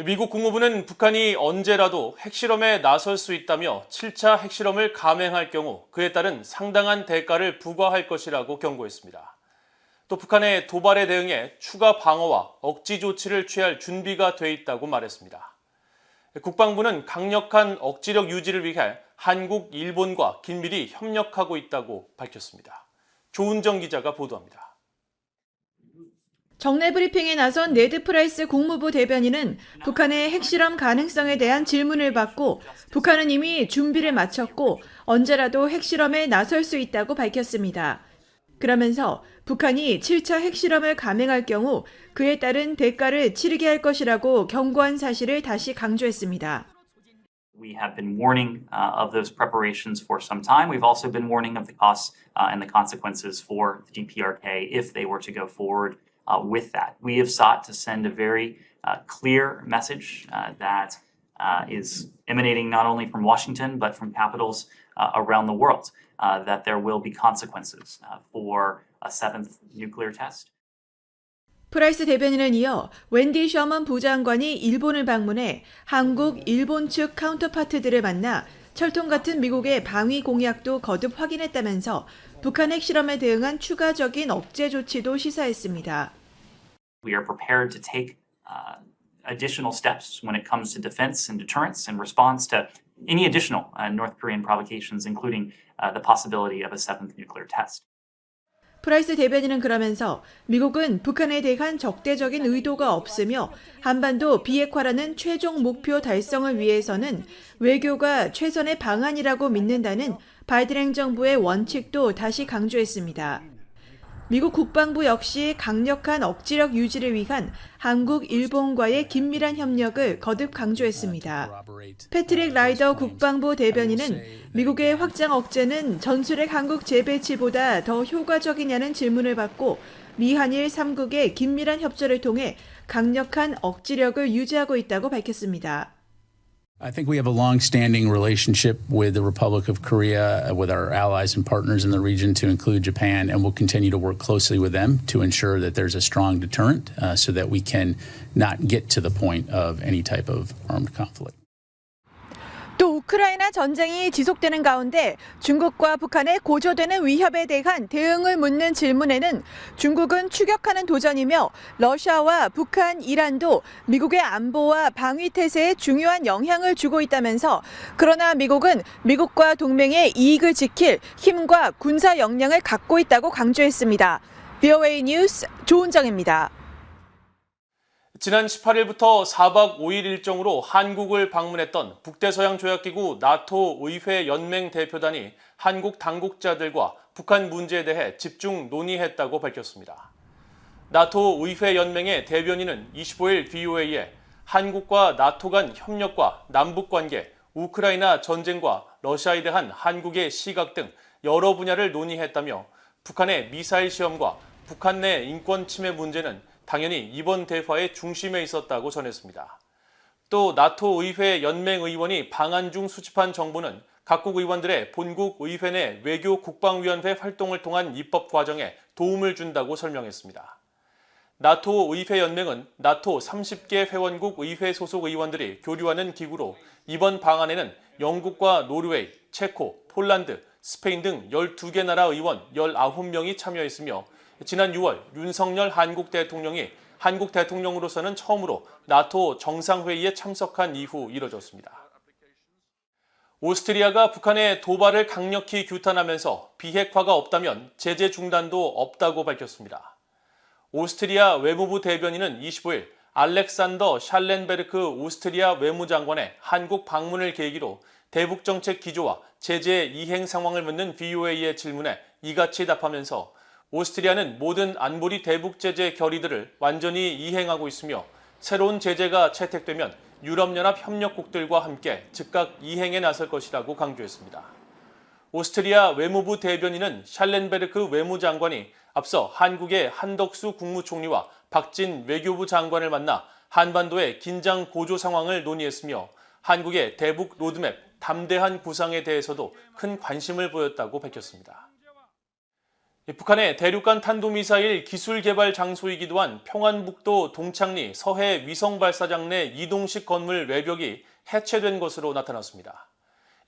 미국 국무부는 북한이 언제라도 핵실험에 나설 수 있다며 7차 핵실험을 감행할 경우 그에 따른 상당한 대가를 부과할 것이라고 경고했습니다. 또 북한의 도발에 대응해 추가 방어와 억지 조치를 취할 준비가 돼 있다고 말했습니다. 국방부는 강력한 억지력 유지를 위해 한국, 일본과 긴밀히 협력하고 있다고 밝혔습니다. 조은정 기자가 보도합니다. 정례 브리핑에 나선 네드 프라이스 국무부 대변인은 북한의 핵실험 가능성에 대한 질문을 받고 북한은 이미 준비를 마쳤고 언제라도 핵실험에 나설 수 있다고 밝혔습니다. 그러면서 북한이 7차 핵실험을 감행할 경우 그에 따른 대가를 치르게 할 것이라고 경고한 사실을 다시 강조했습니다. We have been warning of those preparations for some time. We've also been warning of the costs and the consequences for the DPRK if they were to go forward with that. We have sought to send a very clear message that is emanating not only from Washington but from capitals around the world that there will be consequences for a seventh nuclear test. 프라이스 대변인은 이어 웬디 셔먼 부장관이 일본을 방문해 한국, 일본 측 카운터파트들을 만나 철통 같은 미국의 방위 공약도 거듭 확인했다면서 북한 핵실험에 대응한 추가적인 억제 조치도 시사했습니다. We are prepared to take additional steps when it comes to defense and deterrence in response to any additional North Korean provocations, including the possibility of a seventh nuclear test. 프라이스 대변인은 그러면서 미국은 북한에 대한 적대적인 의도가 없으며 한반도 비핵화라는 최종 목표 달성을 위해서는 외교가 최선의 방안이라고 믿는다는 바이든 행정부의 원칙도 다시 강조했습니다. 미국 국방부 역시 강력한 억지력 유지를 위한 한국, 일본과의 긴밀한 협력을 거듭 강조했습니다. 패트릭 라이더 국방부 대변인은 미국의 확장 억제는 전술핵 한국 재배치보다 더 효과적이냐는 질문을 받고 미한일 3국의 긴밀한 협조를 통해 강력한 억지력을 유지하고 있다고 밝혔습니다. I think we have a long-standing relationship with the Republic of Korea, with our allies and partners in the region, to include Japan, and we'll continue to work closely with them to ensure that there's a strong deterrent so that we can not get to the point of any type of armed conflict. 또 우크라이나 전쟁이 지속되는 가운데 중국과 북한의 고조되는 위협에 대한 대응을 묻는 질문에는 중국은 추격하는 도전이며 러시아와 북한, 이란도 미국의 안보와 방위 태세에 중요한 영향을 주고 있다면서 그러나 미국은 미국과 동맹의 이익을 지킬 힘과 군사 역량을 갖고 있다고 강조했습니다. VOA 뉴스 조은정입니다. 지난 18일부터 4박 5일 일정으로 한국을 방문했던 북대서양조약기구 나토 의회연맹 대표단이 한국 당국자들과 북한 문제에 대해 집중 논의했다고 밝혔습니다. 나토 의회연맹의 대변인은 25일 VOA에 한국과 나토 간 협력과 남북관계, 우크라이나 전쟁과 러시아에 대한 한국의 시각 등 여러 분야를 논의했다며 북한의 미사일 시험과 북한 내 인권 침해 문제는 당연히 이번 대화의 중심에 있었다고 전했습니다. 또 나토 의회 연맹 의원이 방한 중 수집한 정보는 각국 의원들의 본국 의회 내 외교 국방위원회 활동을 통한 입법 과정에 도움을 준다고 설명했습니다. 나토 의회 연맹은 나토 30개 회원국 의회 소속 의원들이 교류하는 기구로 이번 방안에는 영국과 노르웨이, 체코, 폴란드, 스페인 등 12개 나라 의원 19명이 참여했으며 지난 6월 윤석열 한국 대통령이 한국 대통령으로서는 처음으로 나토 정상회의에 참석한 이후 이뤄졌습니다. 오스트리아가 북한의 도발을 강력히 규탄하면서 비핵화가 없다면 제재 중단도 없다고 밝혔습니다. 오스트리아 외무부 대변인은 25일 알렉산더 샬렌베르크 오스트리아 외무장관의 한국 방문을 계기로 대북정책 기조와 제재 이행 상황을 묻는 VOA의 질문에 이같이 답하면서 오스트리아는 모든 안보리 대북 제재 결의들을 완전히 이행하고 있으며 새로운 제재가 채택되면 유럽연합 협력국들과 함께 즉각 이행에 나설 것이라고 강조했습니다. 오스트리아 외무부 대변인은 샬렌베르크 외무장관이 앞서 한국의 한덕수 국무총리와 박진 외교부 장관을 만나 한반도의 긴장 고조 상황을 논의했으며 한국의 대북 로드맵 담대한 구상에 대해서도 큰 관심을 보였다고 밝혔습니다. 북한의 대륙간 탄도미사일 기술 개발 장소이기도 한 평안북도 동창리 서해 위성발사장 내 이동식 건물 외벽이 해체된 것으로 나타났습니다.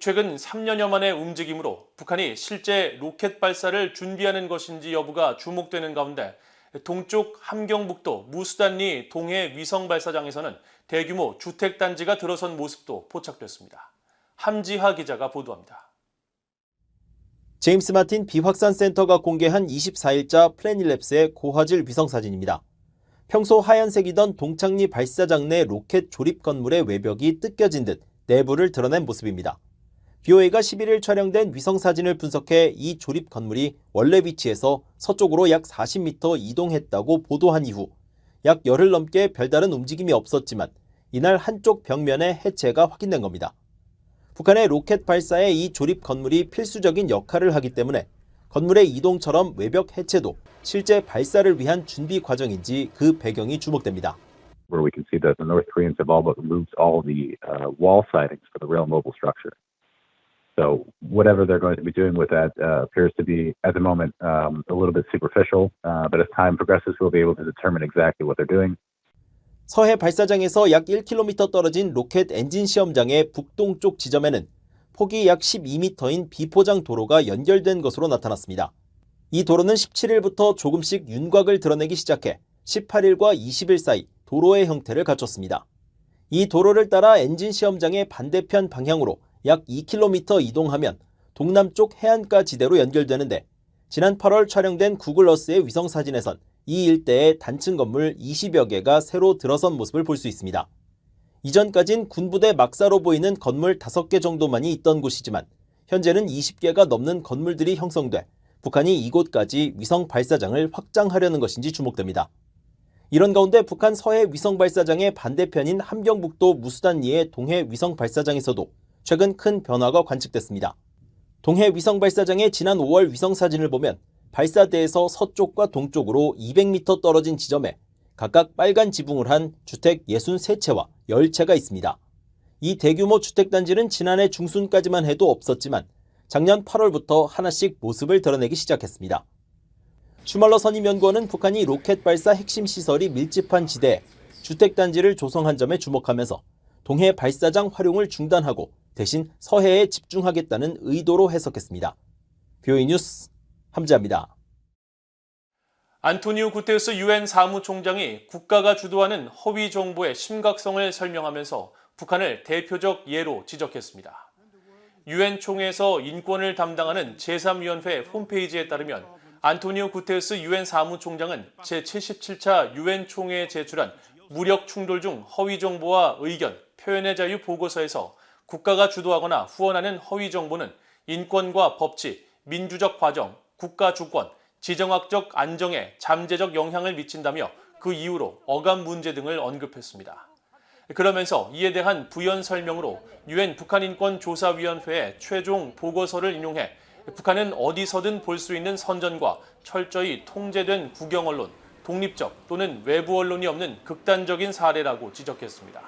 최근 3년여 만의 움직임으로 북한이 실제 로켓 발사를 준비하는 것인지 여부가 주목되는 가운데 동쪽 함경북도 무수단리 동해 위성발사장에서는 대규모 주택단지가 들어선 모습도 포착됐습니다. 함지하 기자가 보도합니다. 제임스 마틴 비확산센터가 공개한 24일자 플래닛랩스의 고화질 위성사진입니다. 평소 하얀색이던 동창리 발사장 내 로켓 조립 건물의 외벽이 뜯겨진 듯 내부를 드러낸 모습입니다. BOA가 11일 촬영된 위성사진을 분석해 이 조립 건물이 원래 위치에서 서쪽으로 약 40m 이동했다고 보도한 이후 약 열흘 넘게 별다른 움직임이 없었지만 이날 한쪽 벽면의 해체가 확인된 겁니다. 북한의 로켓 발사에 이 조립 건물이 필수적인 역할을 하기 때문에 건물의 이동처럼 외벽 해체도 실제 발사를 위한 준비 과정인지 그 배경이 주목됩니다. Where we can see that the North Koreans have all but moved all the wall sidings for the rail mobile structure. So whatever they're going to be doing with that appears to be, at the moment, a little bit superficial. But as time progresses, we'll be able to determine exactly what they're doing. 서해 발사장에서 약 1km 떨어진 로켓 엔진 시험장의 북동쪽 지점에는 폭이 약 12m인 비포장 도로가 연결된 것으로 나타났습니다. 이 도로는 17일부터 조금씩 윤곽을 드러내기 시작해 18일과 20일 사이 도로의 형태를 갖췄습니다. 이 도로를 따라 엔진 시험장의 반대편 방향으로 약 2km 이동하면 동남쪽 해안가 지대로 연결되는데 지난 8월 촬영된 구글어스의 위성사진에선 이 일대에 단층 건물 20여 개가 새로 들어선 모습을 볼 수 있습니다. 이전까진 군부대 막사로 보이는 건물 5개 정도만이 있던 곳이지만 현재는 20개가 넘는 건물들이 형성돼 북한이 이곳까지 위성 발사장을 확장하려는 것인지 주목됩니다. 이런 가운데 북한 서해 위성 발사장의 반대편인 함경북도 무수단리의 동해 위성 발사장에서도 최근 큰 변화가 관측됐습니다. 동해 위성 발사장의 지난 5월 위성 사진을 보면 발사대에서 서쪽과 동쪽으로 200m 떨어진 지점에 각각 빨간 지붕을 한 주택 63채와 10채가 있습니다. 이 대규모 주택단지는 지난해 중순까지만 해도 없었지만 작년 8월부터 하나씩 모습을 드러내기 시작했습니다. 슈말러 선임연구원은 북한이 로켓 발사 핵심 시설이 밀집한 지대에 주택단지를 조성한 점에 주목하면서 동해 발사장 활용을 중단하고 대신 서해에 집중하겠다는 의도로 해석했습니다. BOA 뉴스 함지아입니다. 안토니오 구테르스 유엔 사무총장이 국가가 주도하는 허위 정보의 심각성을 설명하면서 북한을 대표적 예로 지적했습니다. 유엔 총회에서 인권을 담당하는 제3위원회 홈페이지에 따르면 안토니오 구테르스 유엔 사무총장은 제77차 유엔 총회에 제출한 무력 충돌 중 허위 정보와 의견, 표현의 자유 보고서에서 국가가 주도하거나 후원하는 허위 정보는 인권과 법치, 민주적 과정, 국가 주권, 지정학적 안정에 잠재적 영향을 미친다며 그 이유로 어감 문제 등을 언급했습니다. 그러면서 이에 대한 부연 설명으로 유엔 북한인권조사위원회의 최종 보고서를 인용해 북한은 어디서든 볼 수 있는 선전과 철저히 통제된 국영언론, 독립적 또는 외부 언론이 없는 극단적인 사례라고 지적했습니다.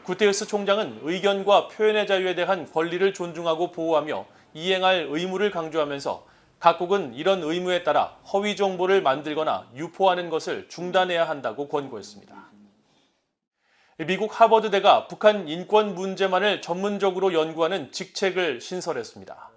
구테르스 총장은 의견과 표현의 자유에 대한 권리를 존중하고 보호하며 이행할 의무를 강조하면서 각국은 이런 의무에 따라 허위 정보를 만들거나 유포하는 것을 중단해야 한다고 권고했습니다. 미국 하버드대가 북한 인권 문제만을 전문적으로 연구하는 직책을 신설했습니다.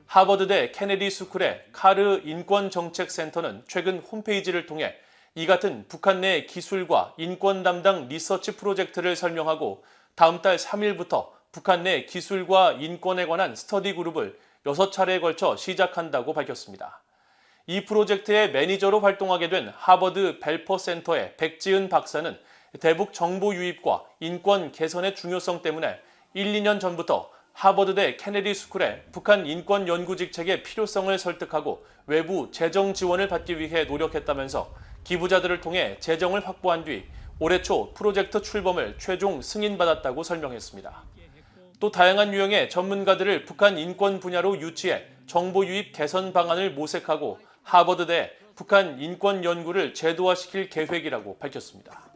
하버드대 케네디 스쿨의 카르 인권정책센터는 최근 홈페이지를 통해 이 같은 북한 내 기술과 인권 담당 리서치 프로젝트를 설명하고 다음 달 3일부터 북한 내 기술과 인권에 관한 스터디 그룹을 6차례에 걸쳐 시작한다고 밝혔습니다. 이 프로젝트의 매니저로 활동하게 된 하버드 벨퍼 센터의 백지은 박사는 대북 정보 유입과 인권 개선의 중요성 때문에 1, 2년 전부터 하버드대 케네디 스쿨의 북한 인권 연구 직책의 필요성을 설득하고 외부 재정 지원을 받기 위해 노력했다면서 기부자들을 통해 재정을 확보한 뒤 올해 초 프로젝트 출범을 최종 승인받았다고 설명했습니다. 또 다양한 유형의 전문가들을 북한 인권 분야로 유치해 정보 유입 개선 방안을 모색하고 하버드대 북한 인권 연구를 제도화시킬 계획이라고 밝혔습니다.